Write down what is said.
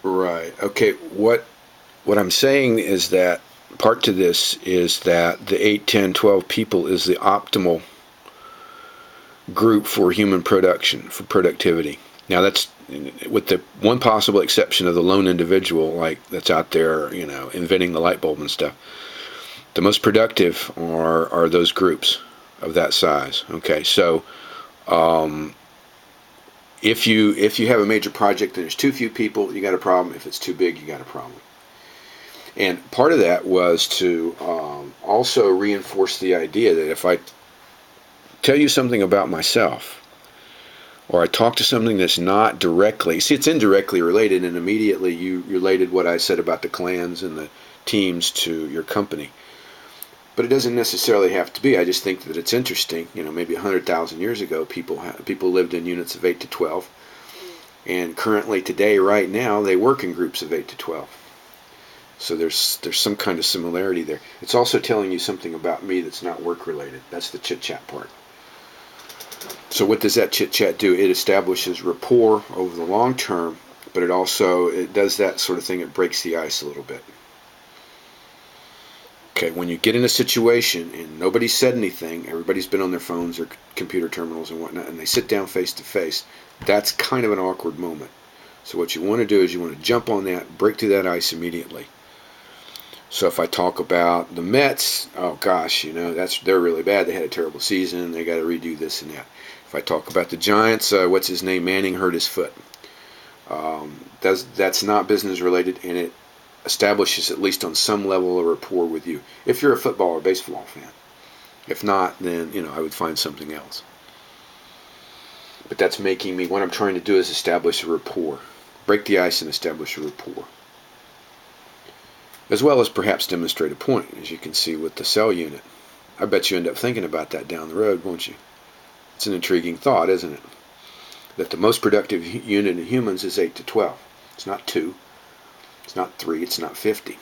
Right. Okay. What I'm saying is that part to this is that the 8, 10, 12 people is the optimal group for human production, for productivity. Now that's with the one possible exception of the lone individual, like that's out there, inventing the light bulb and stuff. The most productive are those groups of that size. Okay, so um, if you have a major project and there's too few people, you got a problem. If it's too big, you got a problem. And part of that was to also reinforce the idea that if I tell you something about myself, or I talk to something that's not directly, see, it's indirectly related, and immediately you related what I said about the clans and the teams to your company. But it doesn't necessarily have to be. I just think that it's interesting. Maybe 100,000 years ago, people lived in units of 8 to 12, and currently today, right now, they work in groups of 8 to 12. So there's some kind of similarity there. It's also telling you something about me that's not work related. That's the chit chat part. So what does that chit chat do? It establishes rapport over the long term, but it does that sort of thing. It breaks the ice a little bit. Okay, when you get in a situation and nobody's said anything, everybody's been on their phones or computer terminals and whatnot, and they sit down face to face, that's kind of an awkward moment. So what you want to do is you want to jump on that, break through that ice immediately. So if I talk about the Mets, oh gosh, they're really bad. They had a terrible season. They got to redo this and that. If I talk about the Giants, what's his name? Manning hurt his foot. That's not business related, and it establishes at least on some level of rapport with you. If you're a football or baseball fan, if not, then I would find something else. But that's making me. What I'm trying to do is establish a rapport, break the ice, and establish a rapport, as well as perhaps demonstrate a point, as you can see with the cell unit. I bet you end up thinking about that down the road, won't you? It's an intriguing thought, isn't it? That the most productive unit in humans is 8 to 12. It's not 2, it's not 3, it's not 50.